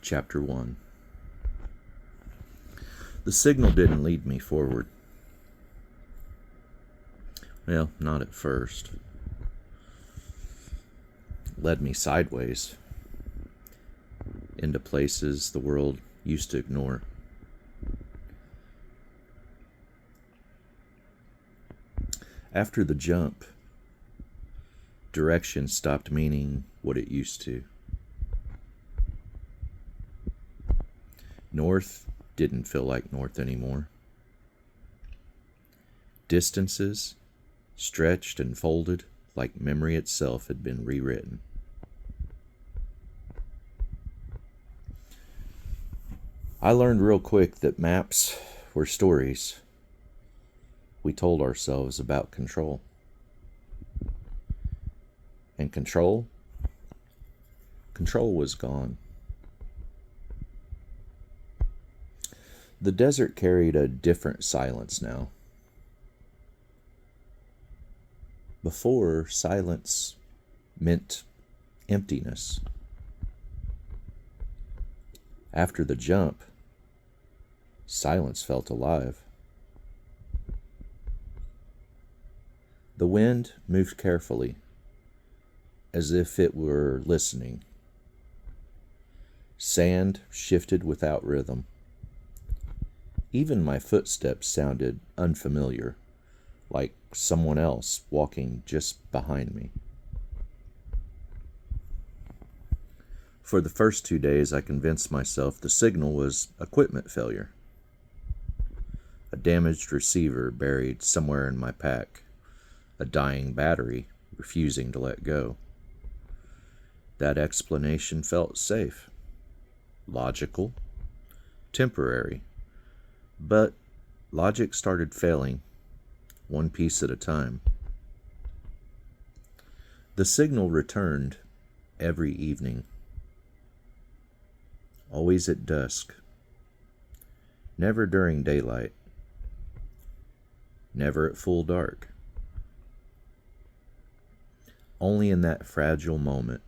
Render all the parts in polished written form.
Chapter 1. The signal didn't lead me forward. Well, not at first. It led me sideways, into places the world used to ignore. After the jump, direction stopped meaning what it used to. North didn't feel like north anymore. Distances stretched and folded like memory itself had been rewritten. I learned real quick that maps were stories we told ourselves about control. And control was gone. The desert carried a different silence now. Before, silence meant emptiness. After the jump, silence felt alive. The wind moved carefully, as if it were listening. Sand shifted without rhythm. Even my footsteps sounded unfamiliar, like someone else walking just behind me. For the first 2 days, I convinced myself the signal was equipment failure. A damaged receiver buried somewhere in my pack, a dying battery refusing to let go. That explanation felt safe, logical, temporary. But logic started failing, one piece at a time. The signal returned every evening, always at dusk, never during daylight, never at full dark. Only in that fragile moment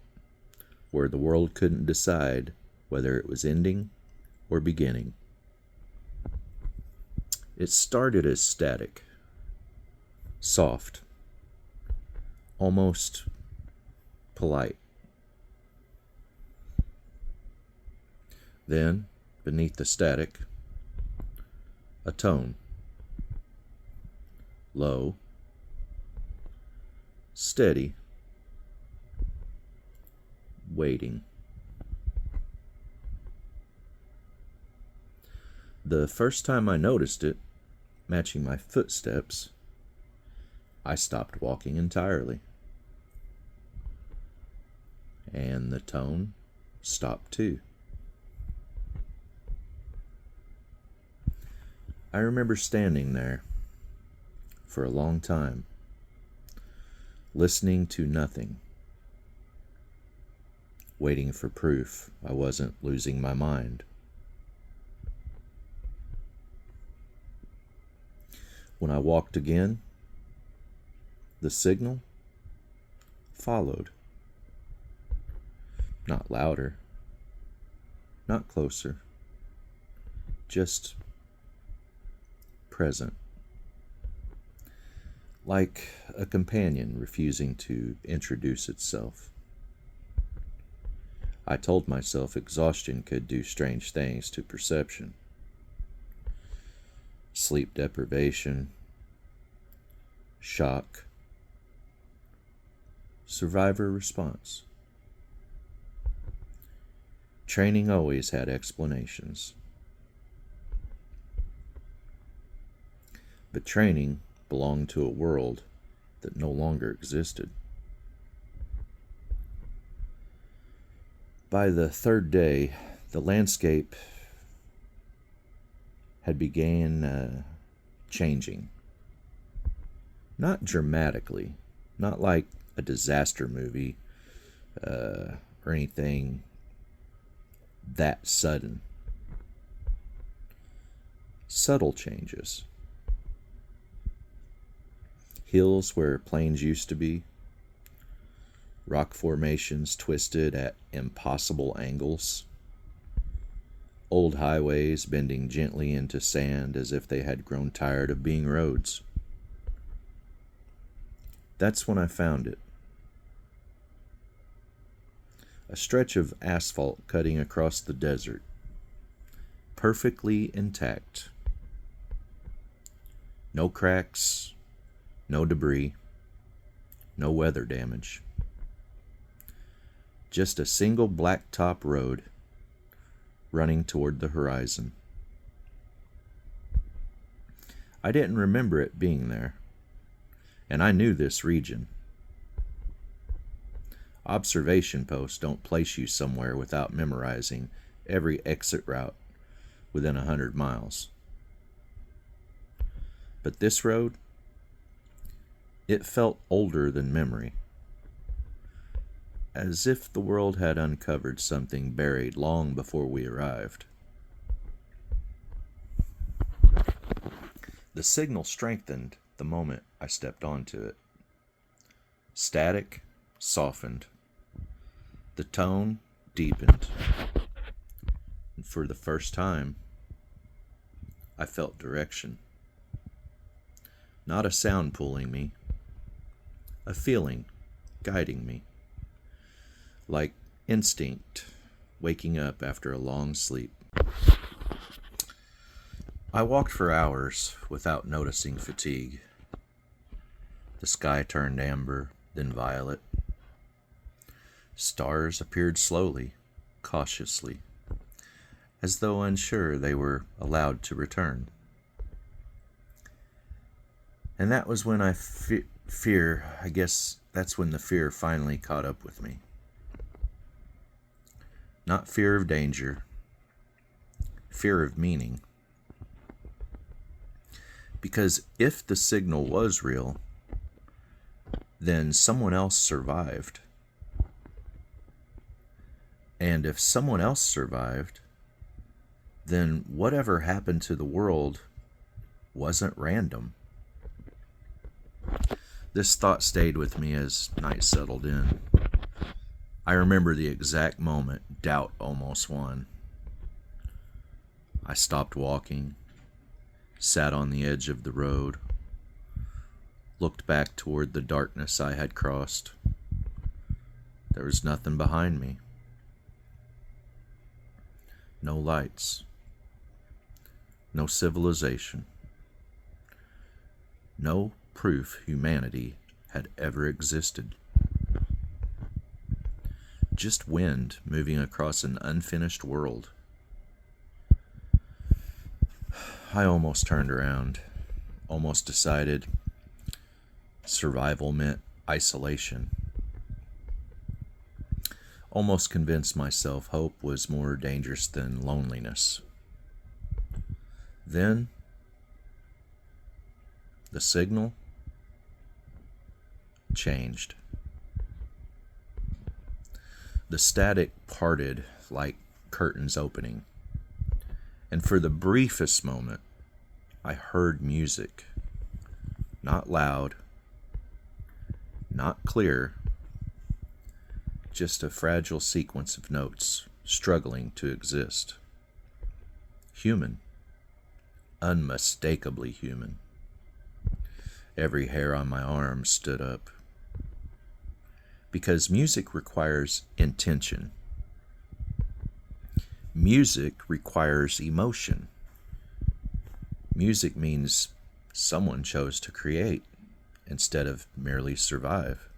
where the world couldn't decide whether it was ending or beginning. It started as static, soft, almost polite. Then, beneath the static, a tone. Low, steady, waiting. The first time I noticed it, matching my footsteps, I stopped walking entirely. And the tone stopped too. I remember standing there for a long time, listening to nothing, waiting for proof I wasn't losing my mind. When I walked again, the signal followed. Not louder, not closer, just present. Like a companion refusing to introduce itself. I told myself exhaustion could do strange things to perception. Sleep deprivation, shock, survivor response. Training always had explanations. But training belonged to a world that no longer existed. By the third day, the landscape had began changing. Not dramatically, not like a disaster movie or anything that sudden. Subtle changes. Hills where plains used to be, rock formations twisted at impossible angles, Old highways bending gently into sand as if they had grown tired of being roads. That's when I found it. A stretch of asphalt cutting across the desert, perfectly intact. No cracks, no debris, no weather damage. Just a single blacktop road running toward the horizon. I didn't remember it being there, and I knew this region. Observation posts don't place you somewhere without memorizing every exit route within 100 miles. But this road, it felt older than memory, as if the world had uncovered something buried long before we arrived. The signal strengthened the moment I stepped onto it. Static softened. The tone deepened. And for the first time, I felt direction. Not a sound pulling me, a feeling guiding me. Like instinct waking up after a long sleep. I walked for hours without noticing fatigue. The sky turned amber, then violet. Stars appeared slowly, cautiously, as though unsure they were allowed to return. And that was when I guess that's when the fear finally caught up with me. Not fear of danger, fear of meaning. Because if the signal was real, then someone else survived. And if someone else survived, then whatever happened to the world wasn't random. This thought stayed with me as night settled in. I remember the exact moment doubt almost won. I stopped walking, sat on the edge of the road, looked back toward the darkness I had crossed. There was nothing behind me. No lights. No civilization. No proof humanity had ever existed. Just wind moving across an unfinished world. I almost turned around, almost decided survival meant isolation. Almost convinced myself hope was more dangerous than loneliness. Then, the signal changed. The static parted like curtains opening, and for the briefest moment, I heard music. Not loud, not clear, just a fragile sequence of notes struggling to exist. Human, unmistakably human. Every hair on my arm stood up. Because music requires intention. Music requires emotion. Music means someone chose to create instead of merely survive.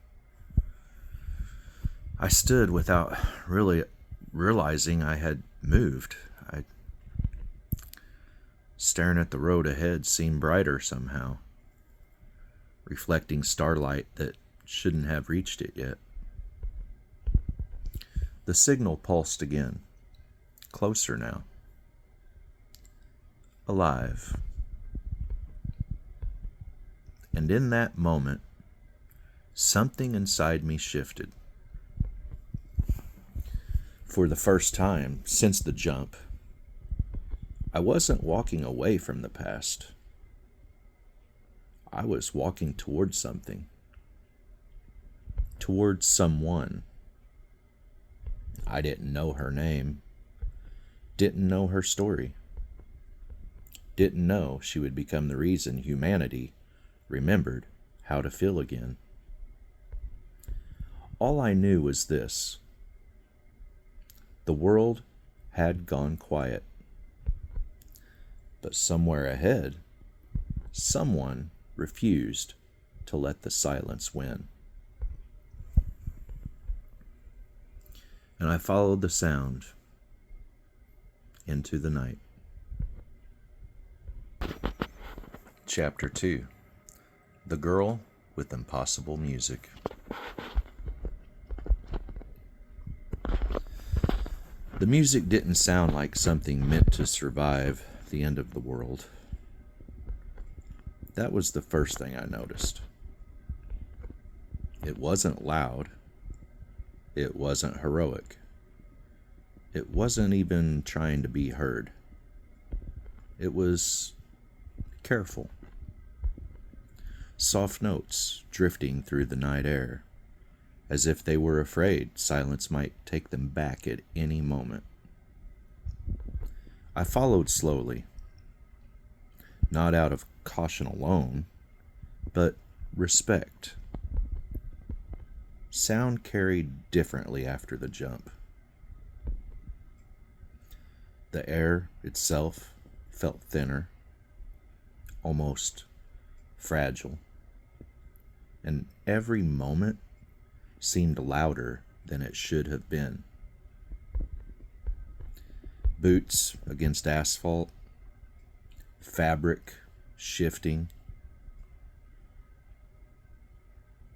I stood without really realizing I had moved. Staring at the road ahead seemed brighter somehow, reflecting starlight that shouldn't have reached it yet. The signal pulsed again, closer now. Alive. And in that moment, something inside me shifted. For the first time since the jump, I wasn't walking away from the past. I was walking towards something. Towards someone. I didn't know her name. didn't know her story, didn't know she would become the reason humanity remembered how to feel again. All I knew was this: the world had gone quiet, but somewhere ahead, someone refused to let the silence win. And I followed the sound into the night. Chapter 2: The Girl with Impossible Music. The music didn't sound like something meant to survive the end of the world. That was the first thing I noticed. It wasn't loud. It wasn't heroic. It wasn't even trying to be heard. It was careful. Soft notes drifting through the night air, as if they were afraid silence might take them back at any moment. I followed slowly, not out of caution alone, but respect. Sound carried differently after the jump. The air itself felt thinner, almost fragile, and every moment seemed louder than it should have been. Boots against asphalt, fabric shifting,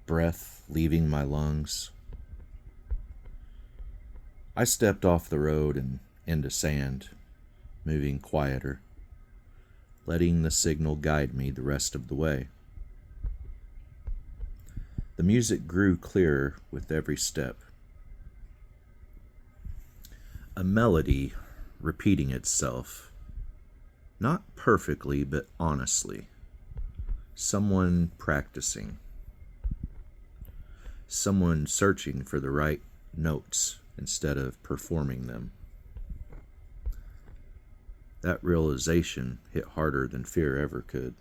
breath leaving my lungs. I stepped off the road and into sand, moving quieter, letting the signal guide me the rest of the way. The music grew clearer with every step. A melody repeating itself, not perfectly but honestly. Someone practicing. Someone searching for the right notes instead of performing them. That realization hit harder than fear ever could.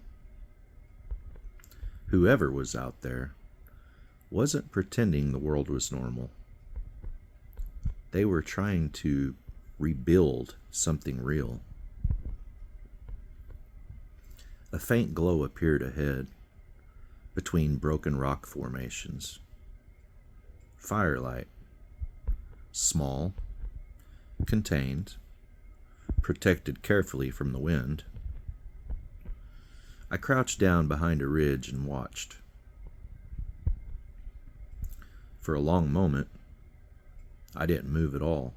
Whoever was out there wasn't pretending the world was normal. They were trying to rebuild something real. A faint glow appeared ahead, between broken rock formations. Firelight. Small, contained, protected carefully from the wind. I crouched down behind a ridge and watched. For a long moment, I didn't move at all.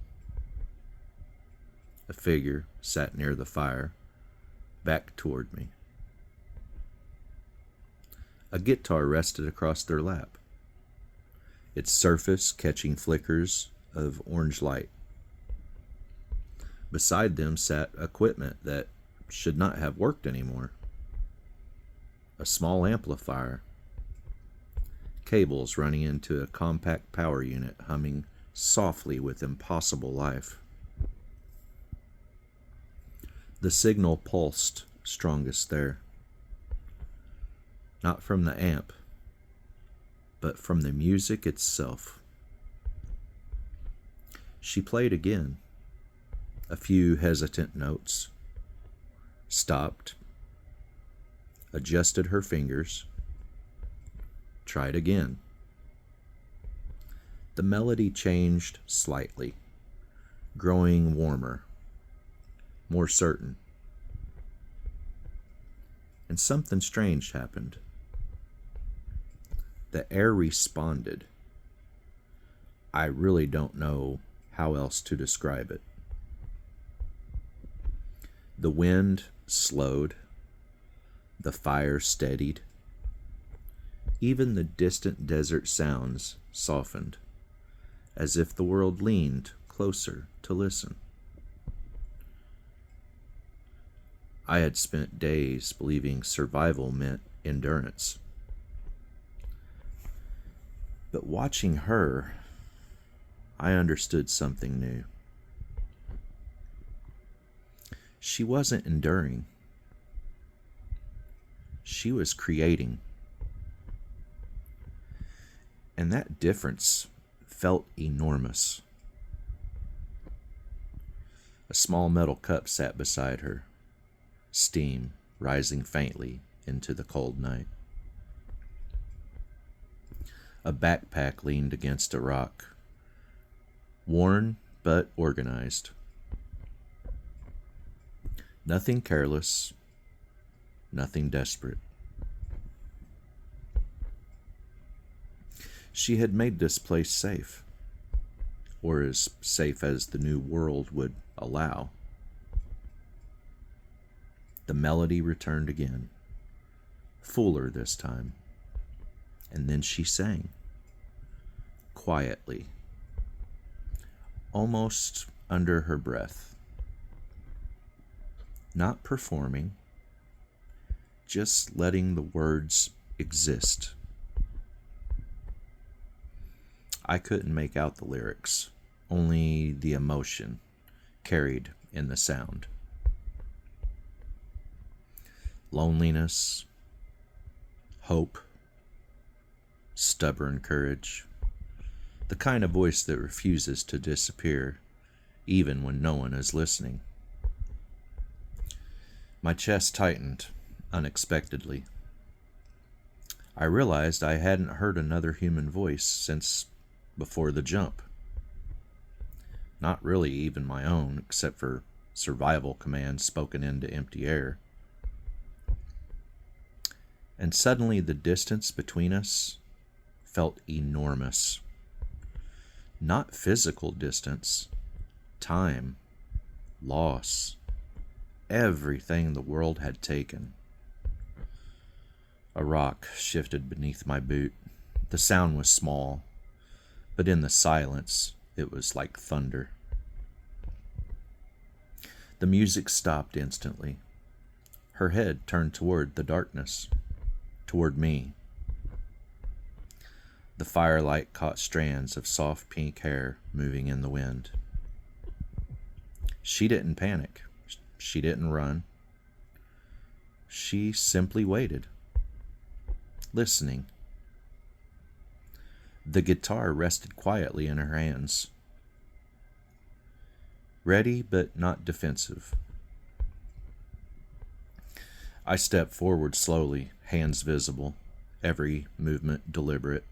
A figure sat near the fire, back toward me. A guitar rested across their lap, its surface catching flickers of orange light. Beside them sat equipment that should not have worked anymore. A small amplifier, cables running into a compact power unit humming softly with impossible life. The signal pulsed strongest there, not from the amp, but from the music itself. She played again, a few hesitant notes, stopped, adjusted her fingers, tried again. The melody changed slightly, growing warmer, more certain. And something strange happened. The air responded. I really don't know how else to describe it. The wind slowed. The fire steadied. Even the distant desert sounds softened, as if the world leaned closer to listen. I had spent days believing survival meant endurance. But watching her, I understood something new. She wasn't enduring. She was creating. And that difference felt enormous. A small metal cup sat beside her, steam rising faintly into the cold night. A backpack leaned against a rock, worn but organized. Nothing careless, nothing desperate. She had made this place safe, or as safe as the new world would allow. The melody returned again, fuller this time, and then she sang, quietly, almost under her breath. Not performing, just letting the words exist. I couldn't make out the lyrics, only the emotion carried in the sound. Loneliness, hope, stubborn courage, the kind of voice that refuses to disappear even when no one is listening. My chest tightened unexpectedly. I realized I hadn't heard another human voice since before the jump. Not really even my own, except for survival commands spoken into empty air. And suddenly the distance between us felt enormous. Not physical distance, time, loss, everything the world had taken. A rock shifted beneath my boot. The sound was small, but in the silence, it was like thunder. The music stopped instantly. Her head turned toward the darkness, toward me. The firelight caught strands of soft pink hair moving in the wind. She didn't panic. She didn't run. She simply waited, listening. The guitar rested quietly in her hands, ready but not defensive. I stepped forward slowly, hands visible, every movement deliberate.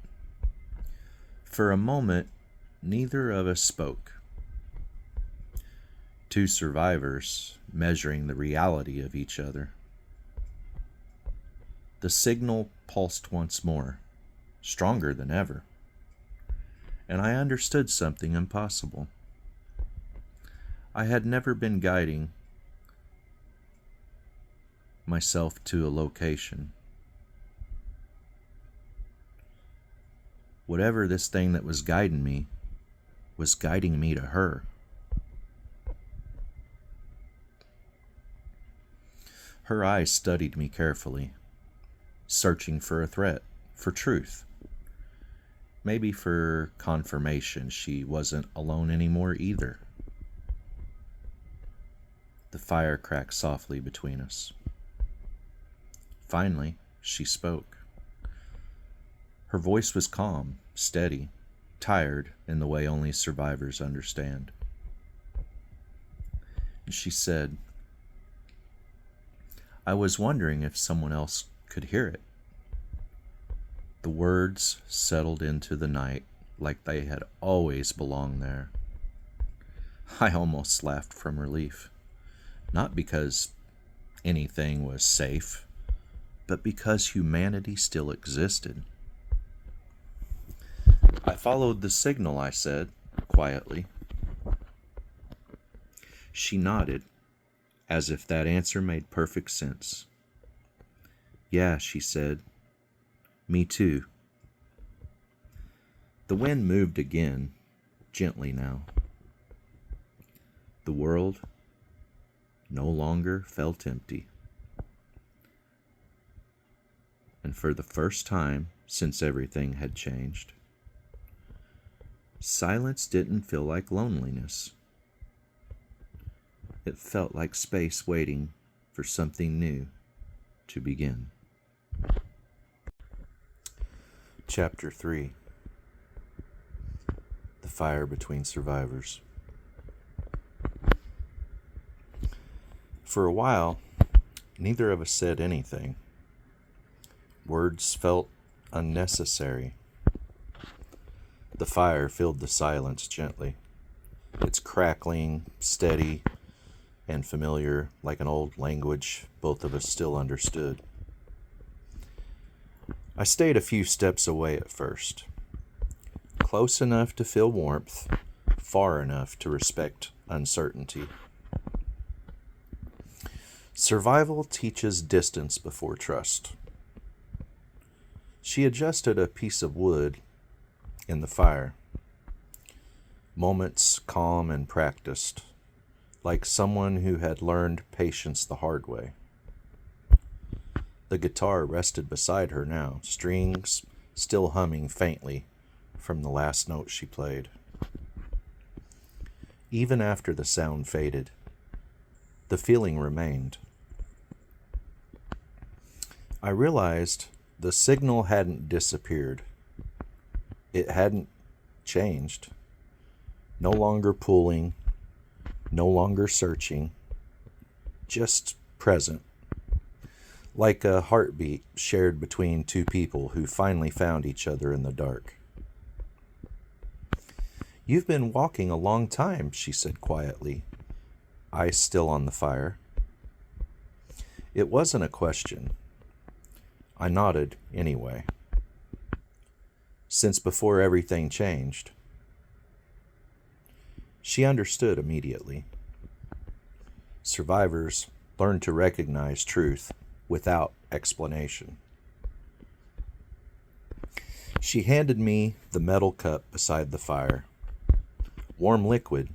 For a moment, neither of us spoke. Two survivors measuring the reality of each other. The signal pulsed once more, stronger than ever, and I understood something impossible. I had never been guiding myself to a location. Whatever this thing that was guiding me to her. Her eyes studied me carefully, searching for a threat, for truth. Maybe for confirmation she wasn't alone anymore either. The fire cracked softly between us. Finally, she spoke. Her voice was calm, steady, tired in the way only survivors understand. And she said, "I was wondering if someone else could hear it." The words settled into the night like they had always belonged there. I almost laughed from relief, not because anything was safe, but because humanity still existed. "I followed the signal," I said, quietly. She nodded, as if that answer made perfect sense. "Yeah," she said. "Me too." The wind moved again, gently now. The world no longer felt empty. And for the first time since everything had changed, silence didn't feel like loneliness. It felt like space waiting for something new to begin. Chapter 3. The Fire Between Survivors. For a while, neither of us said anything. Words felt unnecessary. The fire filled the silence gently, its crackling, steady, and familiar, like an old language both of us still understood. I stayed a few steps away at first, close enough to feel warmth, far enough to respect uncertainty. Survival teaches distance before trust. She adjusted a piece of wood in the fire, moments calm and practiced, like someone who had learned patience the hard way. The guitar rested beside her now, strings still humming faintly from the last note she played. Even after the sound faded, the feeling remained. I realized the signal hadn't disappeared. It hadn't changed. No longer pulling, no longer searching, just present. Like a heartbeat shared between two people who finally found each other in the dark. "You've been walking a long time," she said quietly, eyes still on the fire. It wasn't a question. I nodded anyway. Since before everything changed. She understood immediately. Survivors learn to recognize truth without explanation. She handed me the metal cup beside the fire. Warm liquid,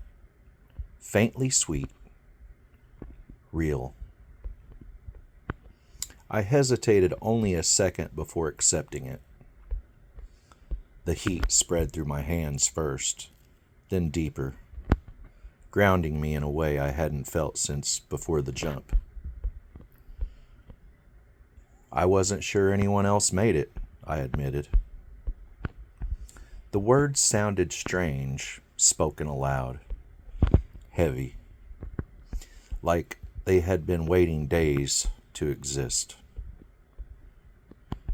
faintly sweet, real. I hesitated only a second before accepting it. The heat spread through my hands first, then deeper, grounding me in a way I hadn't felt since before the jump. "I wasn't sure anyone else made it," I admitted. The words sounded strange, spoken aloud, heavy, like they had been waiting days to exist.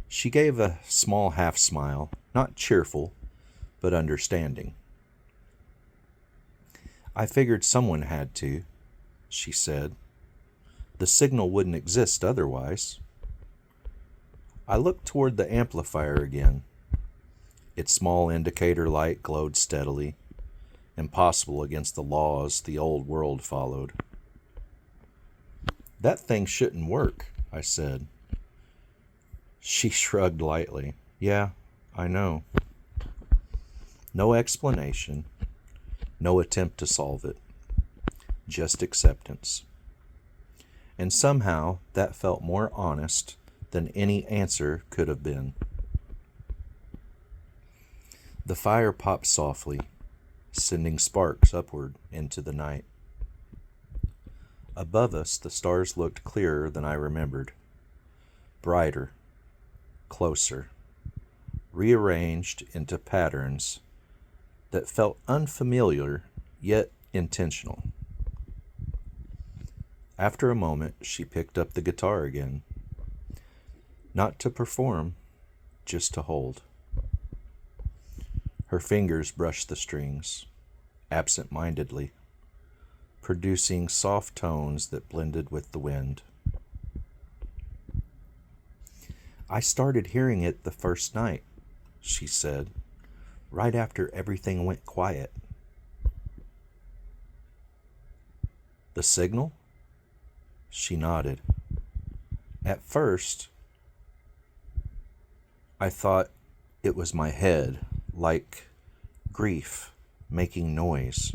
She gave a small half smile, not cheerful, but understanding. "I figured someone had to," she said. "The signal wouldn't exist otherwise." I looked toward the amplifier again. Its small indicator light glowed steadily, impossible against the laws the old world followed. "That thing shouldn't work," I said. She shrugged lightly. "Yeah, I know." No explanation, no attempt to solve it, just acceptance. And somehow that felt more honest than any answer could have been. The fire popped softly, sending sparks upward into the night. Above us, the stars looked clearer than I remembered, brighter, closer, rearranged into patterns that felt unfamiliar yet intentional. After a moment, she picked up the guitar again. Not to perform, just to hold. Her fingers brushed the strings, absent-mindedly, producing soft tones that blended with the wind. "I started hearing it the first night," she said, "right after everything went quiet." "The signal?" She nodded. "At first, I thought it was my head, like grief making noise."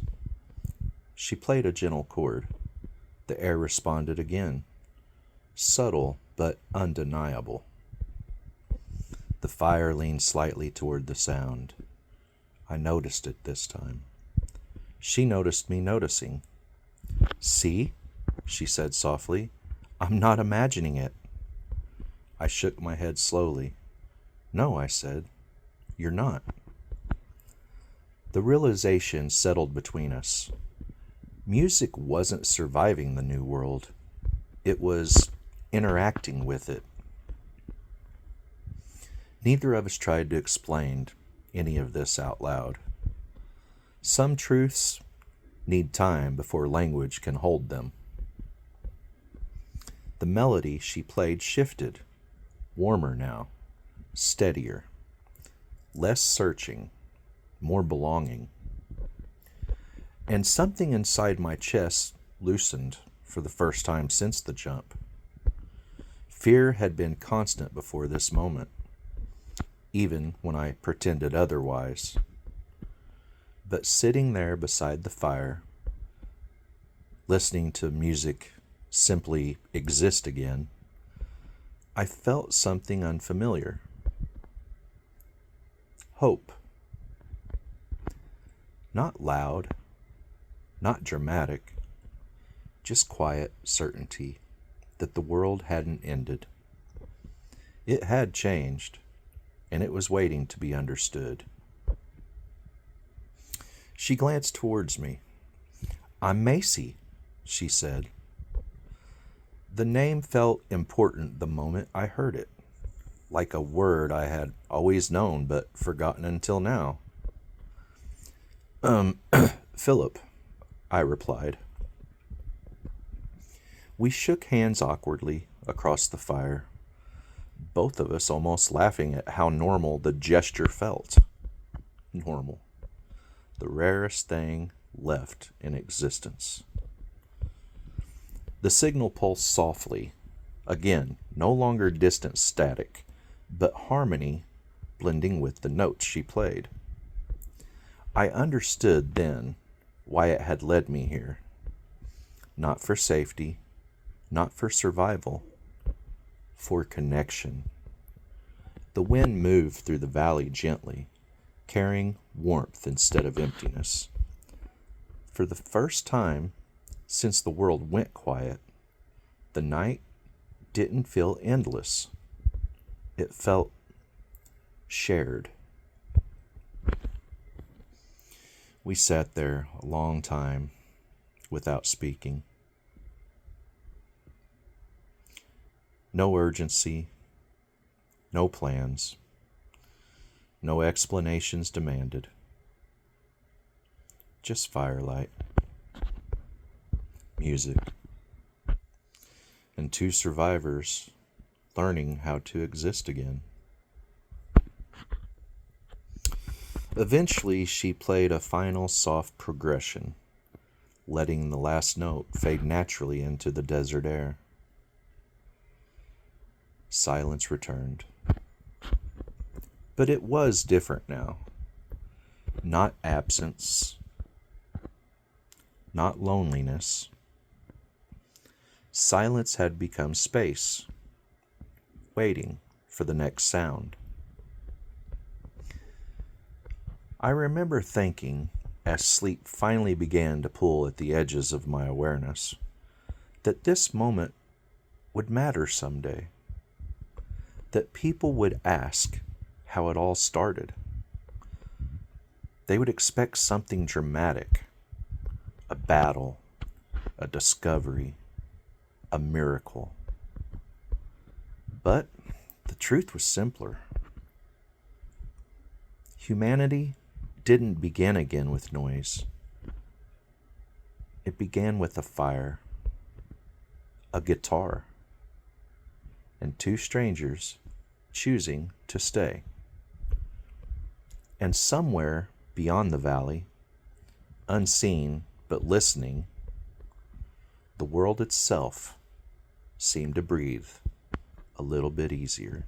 She played a gentle chord. The air responded again, subtle but undeniable. The fire leaned slightly toward the sound. I noticed it this time. She noticed me noticing. See, she said softly, I'm not imagining it. I shook my head slowly. No, I said, you're not. The realization settled between us. Music wasn't surviving the new world. It was interacting with it. Neither of us tried to explain any of this out loud. Some truths need time before language can hold them. The melody she played shifted, warmer now, steadier, less searching, more belonging. And something inside my chest loosened for the first time since the jump. Fear had been constant before this moment, even when I pretended otherwise. But sitting there beside the fire, listening to music simply exist again, I felt something unfamiliar. Hope. Not loud, not dramatic, just quiet certainty that the world hadn't ended. It had changed, and it was waiting to be understood. She glanced towards me. I'm Macy, she said. The name felt important the moment I heard it, like a word I had always known but forgotten until now. Philip, I replied. We shook hands awkwardly across the fire, both of us almost laughing at how normal the gesture felt. Normal. The rarest thing left in existence. The signal pulsed softly, again, no longer distant static, but harmony blending with the notes she played. I understood then why it had led me here. Not for safety, not for survival, for connection. The wind moved through the valley gently, carrying warmth instead of emptiness. For the first time since the world went quiet, the night didn't feel endless. It felt shared. We sat there a long time without speaking. No urgency, no plans, no explanations demanded. Just firelight, music, and two survivors learning how to exist again. Eventually, she played a final soft progression, letting the last note fade naturally into the desert air. Silence returned. But it was different now. Not absence, not loneliness. Silence had become space, waiting for the next sound. I remember thinking, as sleep finally began to pull at the edges of my awareness, that this moment would matter someday. That people would ask how it all started. They would expect something dramatic, a battle, a discovery, a miracle. But the truth was simpler. Humanity didn't begin again with noise. It began with a fire, a guitar, and two strangers choosing to stay. And somewhere beyond the valley, unseen but listening, the world itself seemed to breathe a little bit easier.